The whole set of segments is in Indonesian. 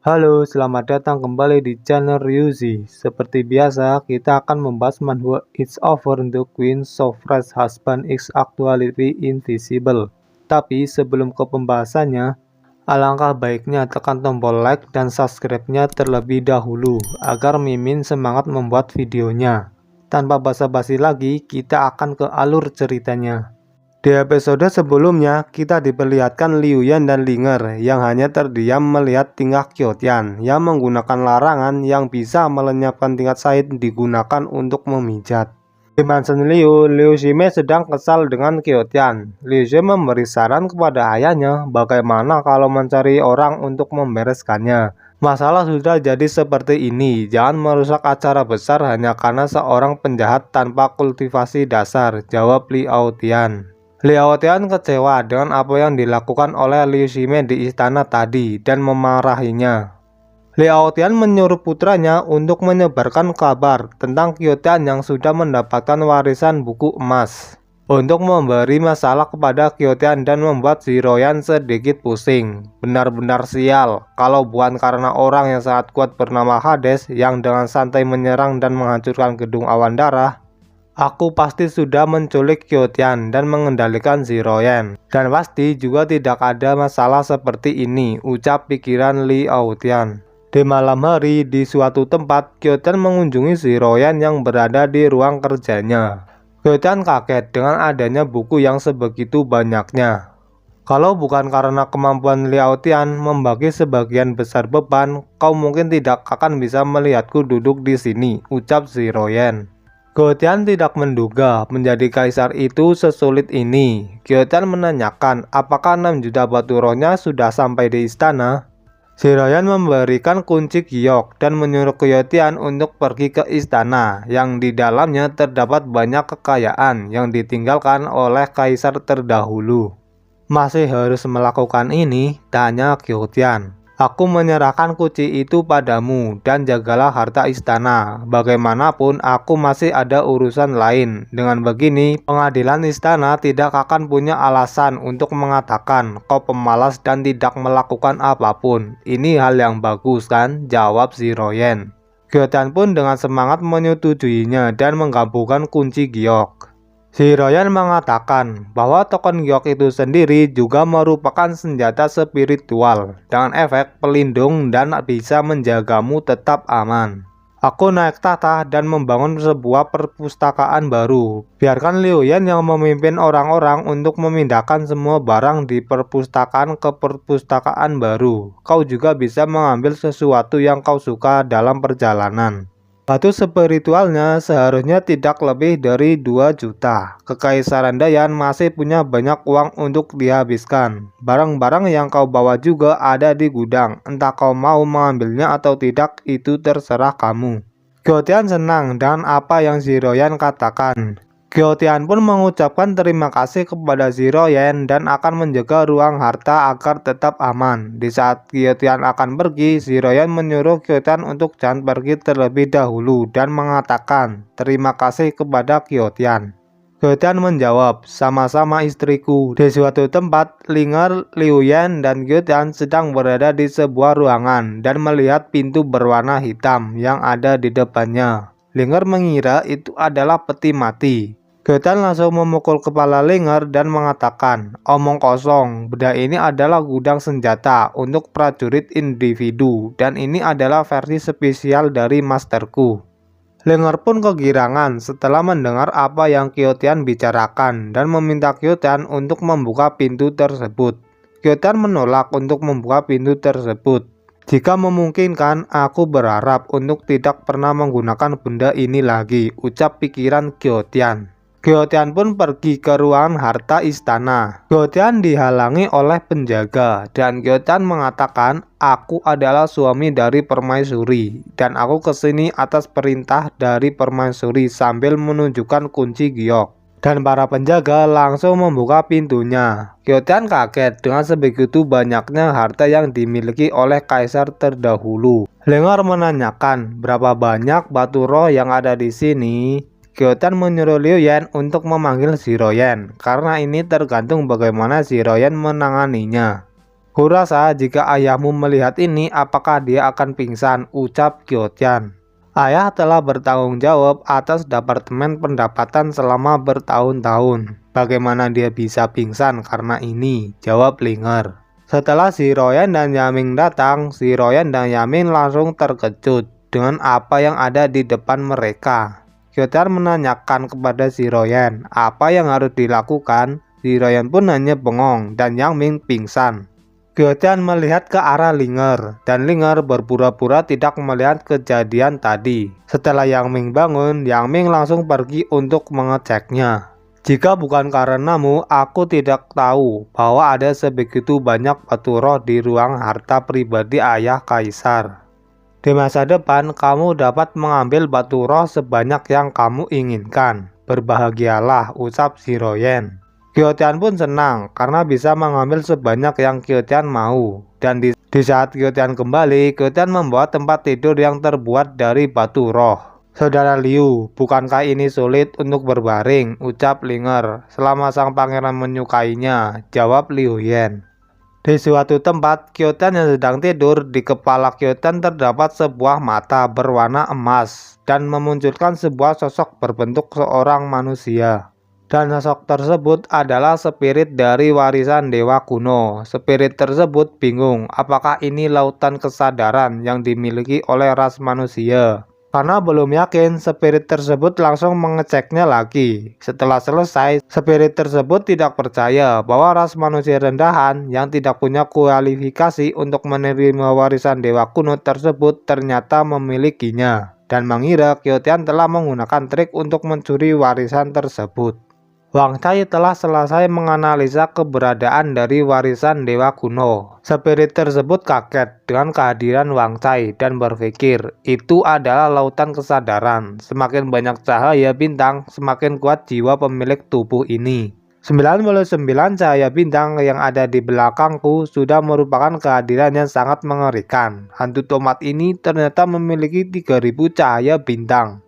Halo, selamat datang kembali di channel Ryuzi. Seperti biasa, kita akan membahas manhwa It's Over the Queen So Fresh Husband is Actually Invisible. Tapi sebelum ke pembahasannya, alangkah baiknya tekan tombol like dan subscribe-nya terlebih dahulu agar Mimin semangat membuat videonya. Tanpa basa-basi lagi, kita akan ke alur ceritanya. Di episode sebelumnya, kita diperlihatkan Liu Yan dan Linger yang hanya terdiam melihat tingkah Kyotian yang menggunakan larangan yang bisa melenyapkan tingkat Said digunakan untuk memijat. Di mansion Liu Shime sedang kesal dengan Kyotian. Liu Shime memberi saran kepada ayahnya bagaimana kalau mencari orang untuk membereskannya. Masalah sudah jadi seperti ini, jangan merusak acara besar hanya karena seorang penjahat tanpa kultivasi dasar, jawab Liao Tian. Liao Tian kecewa dengan apa yang dilakukan oleh Liu Shime di istana tadi dan memarahinya. Liao Tian menyuruh putranya untuk menyebarkan kabar tentang Kyotian yang sudah mendapatkan warisan buku emas untuk memberi masalah kepada Kyotian dan membuat Ziroyan sedikit pusing. Benar-benar sial, kalau bukan karena orang yang sangat kuat bernama Hades yang dengan santai menyerang dan menghancurkan gedung awan darah, aku pasti sudah menculik Kyotian dan mengendalikan Ziroyan. Dan pasti juga tidak ada masalah seperti ini, ucap pikiran Liao Tian. Di malam hari, di suatu tempat, Kyotian mengunjungi Ziroyan yang berada di ruang kerjanya. Kyotian kaget dengan adanya buku yang sebegitu banyaknya. Kalau bukan karena kemampuan Liao Tian membagi sebagian besar beban, kau mungkin tidak akan bisa melihatku duduk di sini, ucap Ziroyan. Kyotian tidak menduga menjadi kaisar itu sesulit ini. Kyotian menanyakan apakah 6 juta batu rohnya sudah sampai di istana. Ziroyan memberikan kunci giok dan menyuruh Kyotian untuk pergi ke istana yang di dalamnya terdapat banyak kekayaan yang ditinggalkan oleh kaisar terdahulu. Masih harus melakukan ini, tanya Kyotian. Aku menyerahkan kunci itu padamu dan jagalah harta istana. Bagaimanapun aku masih ada urusan lain. Dengan begini, pengadilan istana tidak akan punya alasan untuk mengatakan kau pemalas dan tidak melakukan apapun. Ini hal yang bagus kan? Jawab Ziroyan. Kyotian pun dengan semangat menyetujuinya dan menggabungkan kunci giok. Ziroyan mengatakan bahwa token giok itu sendiri juga merupakan senjata spiritual dengan efek pelindung dan bisa menjagamu tetap aman. Aku naik tahta dan membangun sebuah perpustakaan baru. Biarkan Liu Yan yang memimpin orang-orang untuk memindahkan semua barang di perpustakaan ke perpustakaan baru. Kau juga bisa mengambil sesuatu yang kau suka dalam perjalanan. Batu spiritualnya seharusnya tidak lebih dari 2 juta. Kekaisaran Dayan masih punya banyak uang untuk dihabiskan. Barang-barang yang kau bawa juga ada di gudang. Entah kau mau mengambilnya atau tidak, itu terserah kamu. Kyotian senang dengan apa yang Ziroyan katakan. Kyotian pun mengucapkan terima kasih kepada Ziroyan dan akan menjaga ruang harta agar tetap aman. Di saat Kyotian akan pergi, Ziroyan menyuruh Kyotian untuk jangan pergi terlebih dahulu dan mengatakan terima kasih kepada Kyotian. Kyotian menjawab, sama-sama istriku. Di suatu tempat, Linger, Liu Yan, dan Kyotian sedang berada di sebuah ruangan dan melihat pintu berwarna hitam yang ada di depannya. Linger mengira itu adalah peti mati. Kyotian langsung memukul kepala Linger dan mengatakan, omong kosong, benda ini adalah gudang senjata untuk prajurit individu dan ini adalah versi spesial dari masterku. Linger pun kegirangan setelah mendengar apa yang Kyotian bicarakan dan meminta Kyotian untuk membuka pintu tersebut. Kyotian menolak untuk membuka pintu tersebut. Jika memungkinkan, aku berharap untuk tidak pernah menggunakan benda ini lagi, ucap pikiran Kyotian. Kyotian pun pergi ke ruangan harta istana. Kyotian dihalangi oleh penjaga dan Kyotian mengatakan, aku adalah suami dari permaisuri dan aku kesini atas perintah dari permaisuri sambil menunjukkan kunci giok. Dan para penjaga langsung membuka pintunya. Kyotian kaget dengan sebegitu banyaknya harta yang dimiliki oleh kaisar terdahulu. Linger menanyakan berapa banyak batu roh yang ada di sini. Kyotian menyuruh Liu Yan untuk memanggil Ziroyan karena ini tergantung bagaimana Ziroyan menanganinya. Kurasa jika ayahmu melihat ini, apakah dia akan pingsan, ucap Kyotian. Ayah telah bertanggung jawab atas Departemen Pendapatan selama bertahun-tahun. Bagaimana dia bisa pingsan karena ini? Jawab Linger. Setelah si Royan dan Yaming datang, si Royan dan Yaming langsung terkejut dengan apa yang ada di depan mereka. Kyotian menanyakan kepada si Royan apa yang harus dilakukan. Si Royan pun hanya bengong dan Yaming pingsan. Kyotian melihat ke arah Linger, dan Linger berpura-pura tidak melihat kejadian tadi. Setelah Yangming bangun, Yangming langsung pergi untuk mengeceknya. Jika bukan karenamu, aku tidak tahu bahwa ada sebegitu banyak batu roh di ruang harta pribadi ayah kaisar. Di masa depan, kamu dapat mengambil batu roh sebanyak yang kamu inginkan. Berbahagialah, ucap si Royan. Kyotian pun senang karena bisa mengambil sebanyak yang Kyotian mau. Dan di saat Kyotian kembali, Kyotian membawa tempat tidur yang terbuat dari batu roh. Saudara Liu, bukankah ini sulit untuk berbaring? Ucap Linger. Selama sang pangeran menyukainya, jawab Liu Yan. Di suatu tempat, Kyotian yang sedang tidur, di kepala Kyotian terdapat sebuah mata berwarna emas dan memunculkan sebuah sosok berbentuk seorang manusia. Dan sosok tersebut adalah spirit dari warisan dewa kuno. Spirit tersebut bingung apakah ini lautan kesadaran yang dimiliki oleh ras manusia. Karena belum yakin, spirit tersebut langsung mengeceknya lagi. Setelah selesai, spirit tersebut tidak percaya bahwa ras manusia rendahan yang tidak punya kualifikasi untuk menerima warisan dewa kuno tersebut ternyata memilikinya. Dan mengira Kyotian telah menggunakan trik untuk mencuri warisan tersebut. Wang Cai telah selesai menganalisa keberadaan dari warisan dewa kuno. Spirit tersebut kaget dengan kehadiran Wang Cai dan berpikir itu adalah lautan kesadaran. Semakin banyak cahaya bintang, semakin kuat jiwa pemilik tubuh ini. 99 cahaya bintang yang ada di belakangku sudah merupakan kehadiran yang sangat mengerikan. Hantu tomat ini ternyata memiliki 3000 cahaya bintang.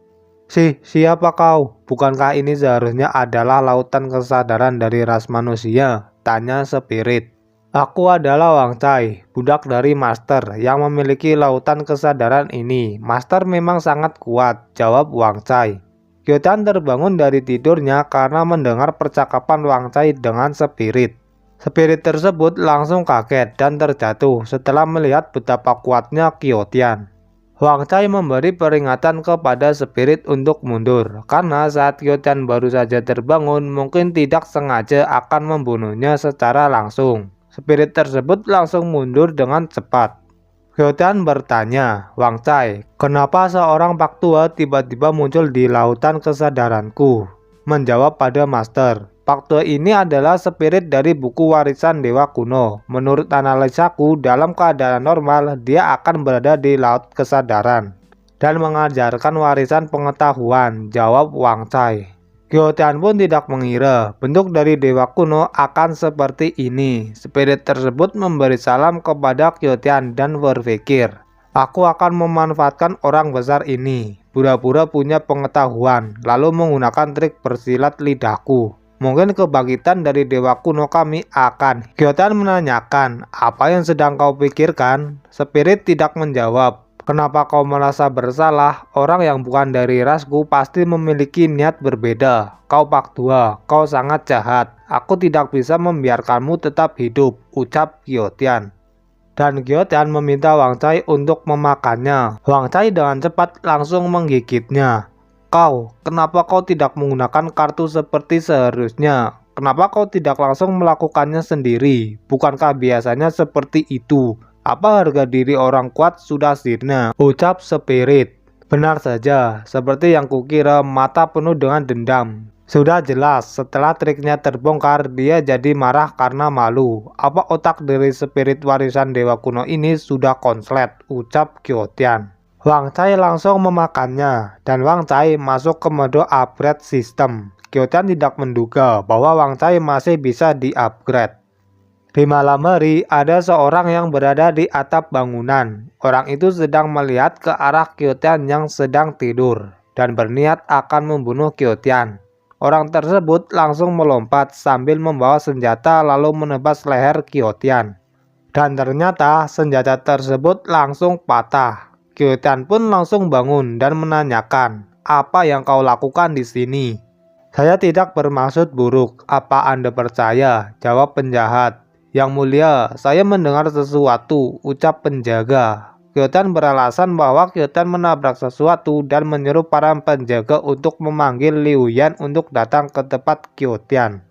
Siapa kau? Bukankah ini seharusnya adalah lautan kesadaran dari ras manusia? Tanya spirit. Aku adalah Wang Cai, budak dari Master yang memiliki lautan kesadaran ini. Master memang sangat kuat, jawab Wang Cai. Kyotian terbangun dari tidurnya karena mendengar percakapan Wang Cai dengan spirit. Spirit tersebut langsung kaget dan terjatuh setelah melihat betapa kuatnya Kyotian. Wang Cai memberi peringatan kepada spirit untuk mundur, karena saat Kyotian baru saja terbangun mungkin tidak sengaja akan membunuhnya secara langsung. Spirit tersebut langsung mundur dengan cepat. Kyotian bertanya, Wang Cai, kenapa seorang pak tua tiba-tiba muncul di lautan kesadaranku? Menjawab pada Master. Pak tua ini adalah spirit dari buku warisan dewa kuno. Menurut analisaku, dalam keadaan normal, dia akan berada di laut kesadaran dan mengajarkan warisan pengetahuan, jawab Wang Cai. Kyotian pun tidak mengira bentuk dari dewa kuno akan seperti ini. Spirit tersebut memberi salam kepada Kyotian dan berpikir, aku akan memanfaatkan orang besar ini, pura-pura punya pengetahuan, lalu menggunakan trik bersilat lidahku. Mungkin kebangkitan dari dewa kuno kami akan. Kyotian menanyakan, apa yang sedang kau pikirkan? Spirit tidak menjawab. Kenapa kau merasa bersalah? Orang yang bukan dari rasku pasti memiliki niat berbeda. Kau pak tua, kau sangat jahat. Aku tidak bisa membiarkanmu tetap hidup, ucap Kyotian. Dan Kyotian meminta Wang Cai untuk memakannya. Wang Cai dengan cepat langsung menggigitnya. Kenapa kau tidak menggunakan kartu seperti seharusnya? Kenapa kau tidak langsung melakukannya sendiri? Bukankah biasanya seperti itu? Apa harga diri orang kuat sudah sirna? Ucap spirit. Benar saja, seperti yang kukira, mata penuh dengan dendam. Sudah jelas, setelah triknya terbongkar, dia jadi marah karena malu. Apa otak dari spirit warisan dewa kuno ini sudah konslet? Ucap Kyotian. Wang Cai langsung memakannya, dan Wang Cai masuk ke mode upgrade sistem. Kyotian tidak menduga bahwa Wang Cai masih bisa di-upgrade. Di malam hari, ada seorang yang berada di atap bangunan. Orang itu sedang melihat ke arah Kyotian yang sedang tidur, dan berniat akan membunuh Kyotian. Orang tersebut langsung melompat sambil membawa senjata lalu menebas leher Kyotian. Dan ternyata senjata tersebut langsung patah. Kyotian pun langsung bangun dan menanyakan, "Apa yang kau lakukan di sini?" "Saya tidak bermaksud buruk. Apa Anda percaya?" jawab penjahat. "Yang mulia, saya mendengar sesuatu," ucap penjaga. Kyotian beralasan bahwa Kyotian menabrak sesuatu dan menyuruh para penjaga untuk memanggil Liu Yan untuk datang ke tempat Kyotian.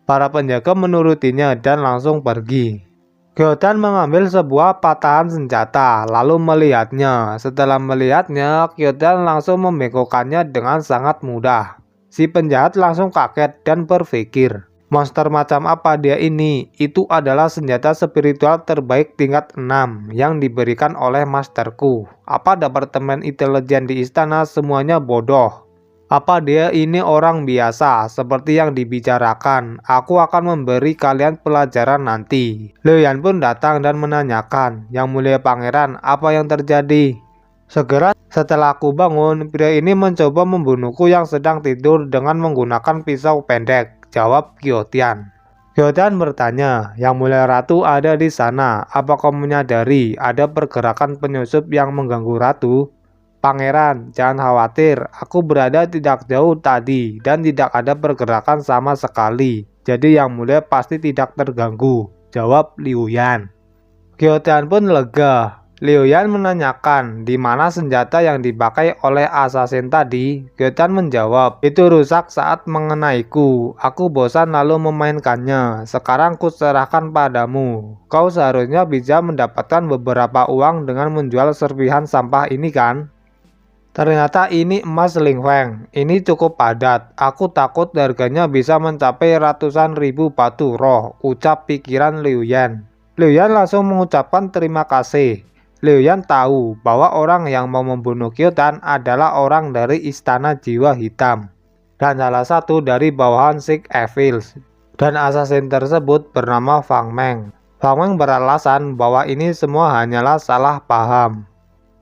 Para penjaga menurutinya dan langsung pergi. Kyotian mengambil sebuah patahan senjata, lalu melihatnya. Setelah melihatnya, Kyotian langsung membengkokkannya dengan sangat mudah. Si penjahat langsung kaget dan berpikir, monster macam apa dia ini? Itu adalah senjata spiritual terbaik tingkat 6 yang diberikan oleh masterku. Apa departemen intelijen di istana semuanya bodoh? Apa dia ini orang biasa seperti yang dibicarakan? Aku akan memberi kalian pelajaran nanti. Liu Yan pun datang dan menanyakan, "Yang mulia pangeran, apa yang terjadi?" "Segera setelah aku bangun, pria ini mencoba membunuhku yang sedang tidur dengan menggunakan pisau pendek," jawab Kyotian. Kyotian bertanya, "Yang mulia ratu ada di sana. Apa kau menyadari ada pergerakan penyusup yang mengganggu ratu?" "Pangeran, jangan khawatir, aku berada tidak jauh tadi dan tidak ada pergerakan sama sekali. Jadi yang mulia pasti tidak terganggu," jawab Liu Yan. Kyotian pun lega. Liu Yan menanyakan, "Di mana senjata yang dipakai oleh assassin tadi?" Kyotian menjawab, "Itu rusak saat mengenaiku. Aku bosan lalu memainkannya. Sekarang kuserahkan padamu. Kau seharusnya bisa mendapatkan beberapa uang dengan menjual serpihan sampah ini kan?" "Ternyata ini emas Ling Feng. Ini cukup padat. Aku takut harganya bisa mencapai ratusan ribu batu roh," ucap pikiran Liu Yan. Liu Yan langsung mengucapkan terima kasih. Liu Yan tahu bahwa orang yang mau membunuh Kyotian adalah orang dari Istana Jiwa Hitam dan salah satu dari bawahan Six Evils. Dan assassin tersebut bernama Fang Meng. Fang Meng beralasan bahwa ini semua hanyalah salah paham.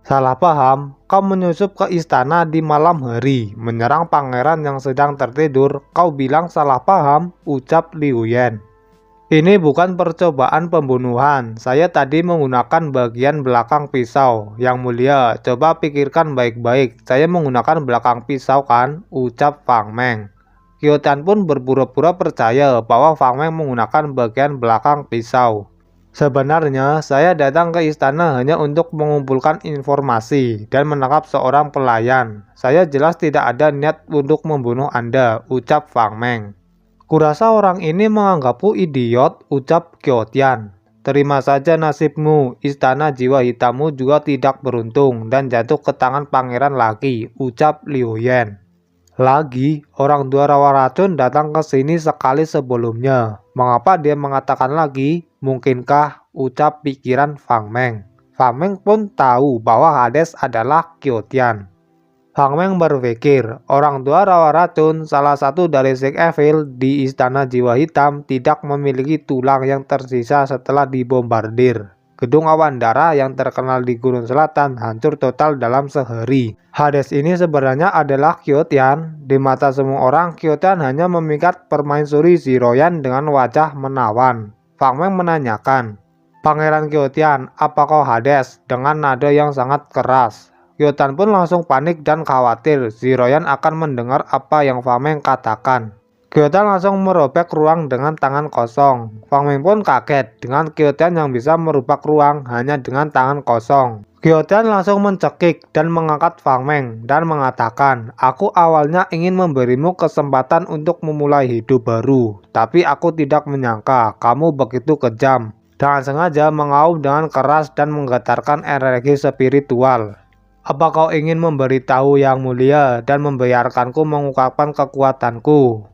"Salah paham? Kau menyusup ke istana di malam hari, menyerang pangeran yang sedang tertidur. Kau bilang salah paham?" ucap Liu Yan. "Ini bukan percobaan pembunuhan. Saya tadi menggunakan bagian belakang pisau. Yang mulia, coba pikirkan baik-baik. Saya menggunakan belakang pisau kan?" ucap Fang Meng. Kyotian pun berpura-pura percaya bahwa Fang Meng menggunakan bagian belakang pisau. "Sebenarnya, saya datang ke istana hanya untuk mengumpulkan informasi dan menangkap seorang pelayan. Saya jelas tidak ada niat untuk membunuh Anda," ucap Fang Meng. "Kurasa orang ini menganggapku idiot," ucap Kyotian. "Terima saja nasibmu, istana jiwa hitammu juga tidak beruntung dan jatuh ke tangan pangeran lagi," ucap Liu Yan. "Lagi, orang tua rawa racun datang ke sini sekali sebelumnya. Mengapa dia mengatakan lagi? Mungkinkah?" ucap pikiran Fang Meng. Fang Meng pun tahu bahwa Hades adalah Kyotian. Fang Meng berpikir, orang tua rawa racun, salah satu dari Six Evil di Istana Jiwa Hitam, tidak memiliki tulang yang tersisa setelah dibombardir. Gedung awan darah yang terkenal di Gurun Selatan hancur total dalam sehari. Hades ini sebenarnya adalah Kyotian. Di mata semua orang, Kyotian hanya memikat permaisuri Ziroyan dengan wajah menawan. Fang Meng menanyakan, "Pangeran Kyotian, apa kau Hades?" dengan nada yang sangat keras. Kyotian pun langsung panik dan khawatir Ziroyan akan mendengar apa yang Fang Meng katakan. Kyotian langsung merobek ruang dengan tangan kosong. Fang Meng pun kaget dengan Kyotian yang bisa merubah ruang hanya dengan tangan kosong. Kyotian langsung mencekik dan mengangkat Fang Meng dan mengatakan, "Aku awalnya ingin memberimu kesempatan untuk memulai hidup baru, tapi aku tidak menyangka kamu begitu kejam. Dengan sengaja mengaum dengan keras dan menggetarkan energi spiritual. Apa kau ingin memberitahu yang mulia dan membiarkanku mengungkapkan kekuatanku?"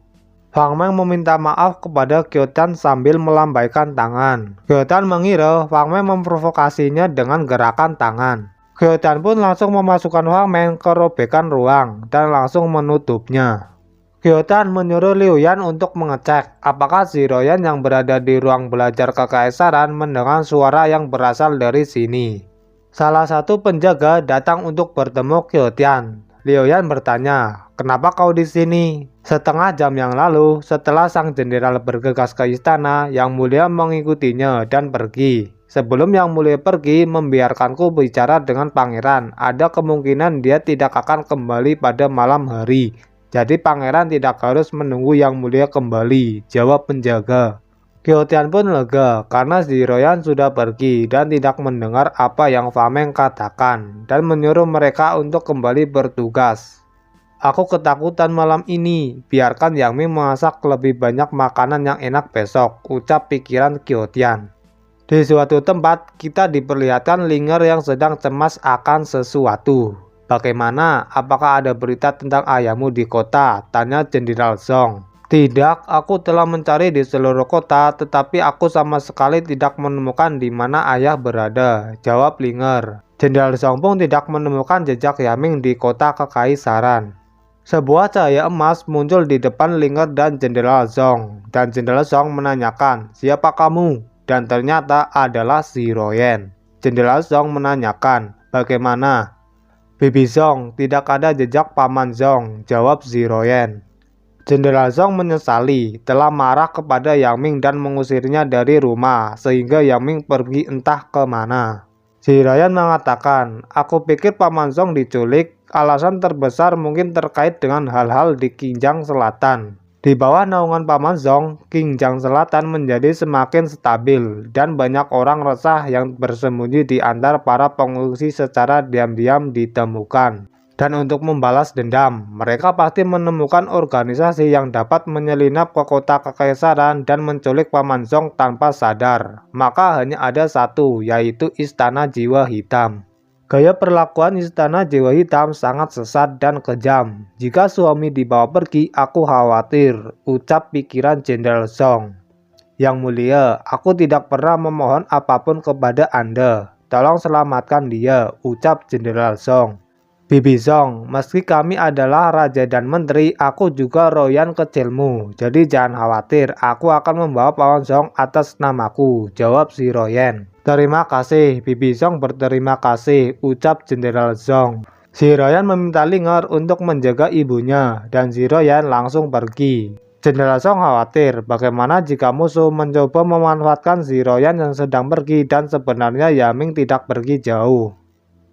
Fang Meng meminta maaf kepada Kyotian sambil melambaikan tangan. Kyotian mengira Fang Meng memprovokasinya dengan gerakan tangan. Kyotian pun langsung memasukkan Fang Meng ke robekan ruang dan langsung menutupnya. Kyotian menyuruh Liu Yan untuk mengecek apakah Ziroyan yang berada di ruang belajar kekaisaran mendengar suara yang berasal dari sini. Salah satu penjaga datang untuk bertemu Kyotian. Liu Yan bertanya, "Kenapa kau di sini?" Setengah jam yang lalu, setelah sang jenderal bergegas ke istana, yang mulia mengikutinya dan pergi. Sebelum Yang Mulia pergi membiarkanku bicara dengan pangeran. Ada kemungkinan dia tidak akan kembali pada malam hari. Jadi pangeran tidak harus menunggu Yang Mulia kembali, jawab penjaga. Qiuetian pun lega karena Ziroyan sudah pergi dan tidak mendengar apa yang Fameng katakan dan menyuruh mereka untuk kembali bertugas. Aku ketakutan malam ini, biarkan Yang Ming memasak lebih banyak makanan yang enak besok, ucap pikiran Qiuetian. Di suatu tempat, kita diperlihatkan Linger yang sedang cemas akan sesuatu. Bagaimana? Apakah ada berita tentang ayahmu di kota? Tanya Jenderal Zhong. Tidak, aku telah mencari di seluruh kota, tetapi aku sama sekali tidak menemukan di mana ayah berada, jawab Linger. Jenderal Zhong pun tidak menemukan jejak Yaming di kota kekaisaran. Sebuah cahaya emas muncul di depan Linger dan Jenderal Zhong, dan Jenderal Zhong menanyakan, siapa kamu? Dan ternyata adalah Ziroyan. Jenderal Zhong menanyakan, bagaimana? Bibi Zhong, tidak ada jejak Paman Zhong, jawab Ziroyan. Jenderal Zhong menyesali telah marah kepada Yang Ming dan mengusirnya dari rumah sehingga Yang Ming pergi entah kemana. Ziroyan mengatakan, aku pikir Paman Zhong diculik, alasan terbesar mungkin terkait dengan hal-hal di Qinjiang Selatan. Di bawah naungan Paman Zhong, Qinjiang Selatan menjadi semakin stabil dan banyak orang resah yang bersembunyi di antara para pengungsi secara diam-diam ditemukan. Dan untuk membalas dendam, mereka pasti menemukan organisasi yang dapat menyelinap ke kota kekaisaran dan menculik Paman Zhong tanpa sadar. Maka hanya ada satu, yaitu Istana Jiwa Hitam. Gaya perlakuan Istana Jiwa Hitam sangat sesat dan kejam. Jika suami dibawa pergi, aku khawatir, ucap pikiran Jenderal Zhong. Yang Mulia, aku tidak pernah memohon apapun kepada Anda. Tolong selamatkan dia, ucap Jenderal Zhong. Bibi Zhong, meski kami adalah raja dan menteri, aku juga royan kecilmu. Jadi jangan khawatir, aku akan membawa Paman Zhong atas namaku, jawab Ziroyan. Terima kasih, Bibi Zhong berterima kasih, ucap Jenderal Zhong. Ziroyan meminta Linger untuk menjaga ibunya, dan Ziroyan langsung pergi. Jenderal Zhong khawatir, bagaimana jika musuh mencoba memanfaatkan Ziroyan yang sedang pergi dan sebenarnya Yaming tidak pergi jauh.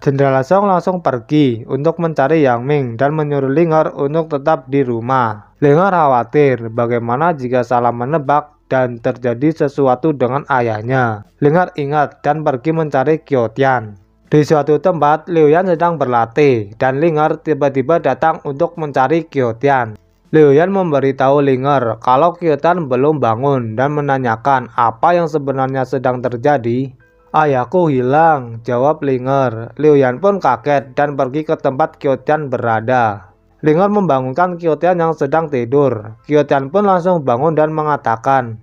Jenderal Zhong langsung pergi untuk mencari Yang Ming dan menyuruh Linger untuk tetap di rumah. Linger khawatir bagaimana jika salah menebak dan terjadi sesuatu dengan ayahnya. Linger ingat dan pergi mencari Qiuetian. Di suatu tempat, Liu Yan sedang berlatih dan Linger tiba-tiba datang untuk mencari Qiuetian. Liu Yan memberitahu Linger kalau Qiuetian belum bangun dan menanyakan apa yang sebenarnya sedang terjadi. Ayahku hilang, jawab Linger. Liu Yan pun kaget dan pergi ke tempat Qiuetian berada. Linger membangunkan Qiuetian yang sedang tidur. Qiuetian pun langsung bangun dan mengatakan,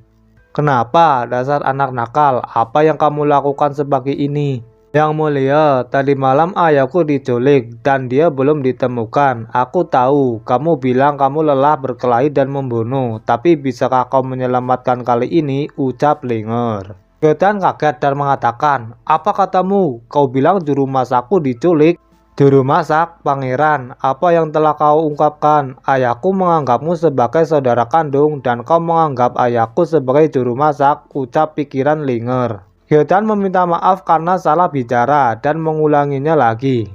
kenapa dasar anak nakal, apa yang kamu lakukan sepagi ini? Yang Mulia, tadi malam ayahku diculik dan dia belum ditemukan. Aku tahu, kamu bilang kamu lelah berkelahi dan membunuh, tapi bisakah kau menyelamatkan kali ini? Ucap Linger. Qiuetian kaget dan mengatakan, apa katamu? Kau bilang juru masakku diculik? Juru masak, pangeran, apa yang telah kau ungkapkan? Ayahku menganggapmu sebagai saudara kandung dan kau menganggap ayahku sebagai juru masak, ucap pikiran Linger. Qiuetian meminta maaf karena salah bicara dan mengulanginya lagi.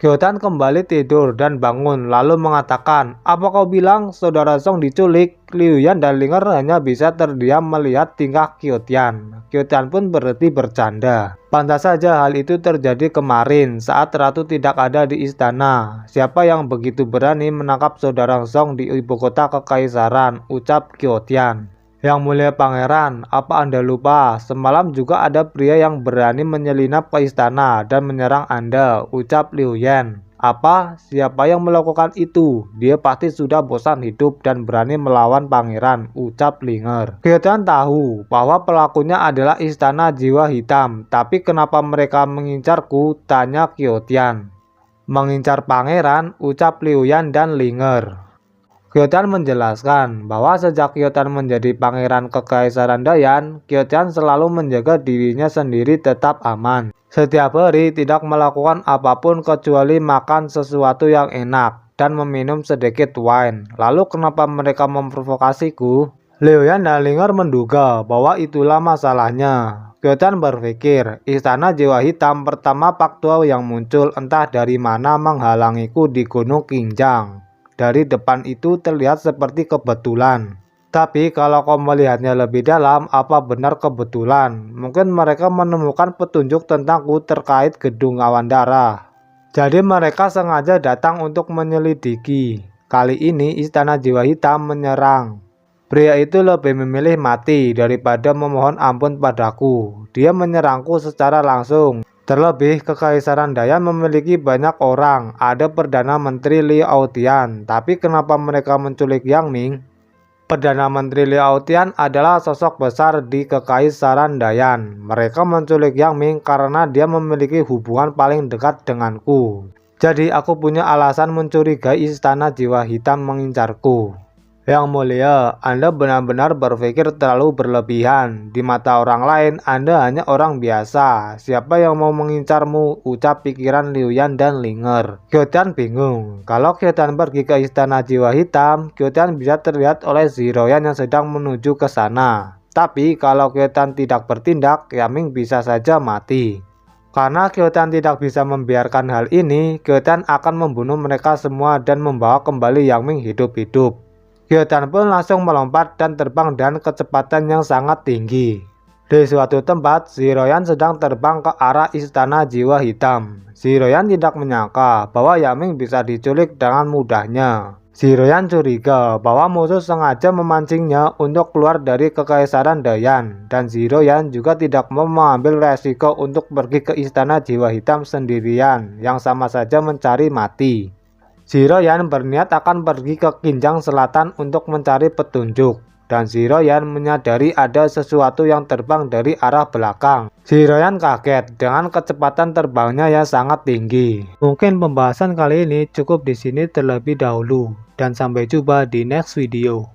Qiuetian kembali tidur dan bangun lalu mengatakan, apa kau bilang saudara Zhong diculik? Liu Yan dan Linger hanya bisa terdiam melihat tingkah Qiuetian. Qiuetian pun berhenti bercanda. Pantas saja hal itu terjadi kemarin saat Ratu tidak ada di istana. Siapa yang begitu berani menangkap saudara Zhong di ibu kota kekaisaran? Ucap Qiuetian. Yang Mulia Pangeran, apa Anda lupa? Semalam juga ada pria yang berani menyelinap ke istana dan menyerang Anda, ucap Liu Yan. Apa? Siapa yang melakukan itu? Dia pasti sudah bosan hidup dan berani melawan pangeran, ucap Linger. Qiuetian tahu bahwa pelakunya adalah Istana Jiwa Hitam, tapi kenapa mereka mengincarku? Tanya Qiuetian. Mengincar pangeran, ucap Liu Yan dan Linger. Qiuetian menjelaskan bahwa sejak Qiuetian menjadi pangeran kekaisaran Dayan, Qiuetian selalu menjaga dirinya sendiri tetap aman. Setiap hari tidak melakukan apapun kecuali makan sesuatu yang enak dan meminum sedikit wine. Lalu kenapa mereka memprovokasiku? Liu Yan dan Linger menduga bahwa itulah masalahnya. Kyotan berpikir, istana jiwa hitam pertama faktual yang muncul entah dari mana menghalangiku di Gunung Kinjang. Dari depan itu terlihat seperti kebetulan. Tapi kalau kau melihatnya lebih dalam, apa benar kebetulan? Mungkin mereka menemukan petunjuk tentangku terkait gedung awan darah. Jadi mereka sengaja datang untuk menyelidiki. Kali ini istana jiwa hitam menyerang. Pria itu lebih memilih mati daripada memohon ampun padaku. Dia menyerangku secara langsung. Terlebih, Kekaisaran Dayan memiliki banyak orang. Ada Perdana Menteri Liao Tian. Tapi kenapa mereka menculik Yang Ming? Perdana Menteri Liao Tian adalah sosok besar di Kekaisaran Dayan. Mereka menculik Yang Ming karena dia memiliki hubungan paling dekat denganku. Jadi aku punya alasan mencurigai istana jiwa hitam mengincarku. Yang mulia, Anda benar-benar berpikir terlalu berlebihan. Di mata orang lain, Anda hanya orang biasa. Siapa yang mau mengincarmu? Ucap pikiran Liu Yan dan Linger. Kyotan bingung. Kalau Kyotan pergi ke istana jiwa hitam, Kyotan bisa terlihat oleh Ziroyan yang sedang menuju ke sana. Tapi kalau Kyotan tidak bertindak, Yang Ming bisa saja mati. Karena Kyotan tidak bisa membiarkan hal ini, Kyotan akan membunuh mereka semua dan membawa kembali Yang Ming hidup-hidup. Kyotan pun langsung melompat dan terbang dengan kecepatan yang sangat tinggi. Di suatu tempat, Ziroyan sedang terbang ke arah istana jiwa hitam. Ziroyan tidak menyangka bahwa Yang Ming bisa diculik dengan mudahnya. Ziroyan curiga bahwa musuh sengaja memancingnya untuk keluar dari Kekaisaran Dayan. Dan Ziroyan juga tidak mau mengambil resiko untuk pergi ke istana jiwa hitam sendirian, yang sama saja mencari mati. Ziroyan berniat akan pergi ke Kinjang Selatan untuk mencari petunjuk. Dan Ziroyan menyadari ada sesuatu yang terbang dari arah belakang. Ziroyan kaget dengan kecepatan terbangnya yang sangat tinggi. Mungkin pembahasan kali ini cukup di sini terlebih dahulu. Dan sampai jumpa di next video.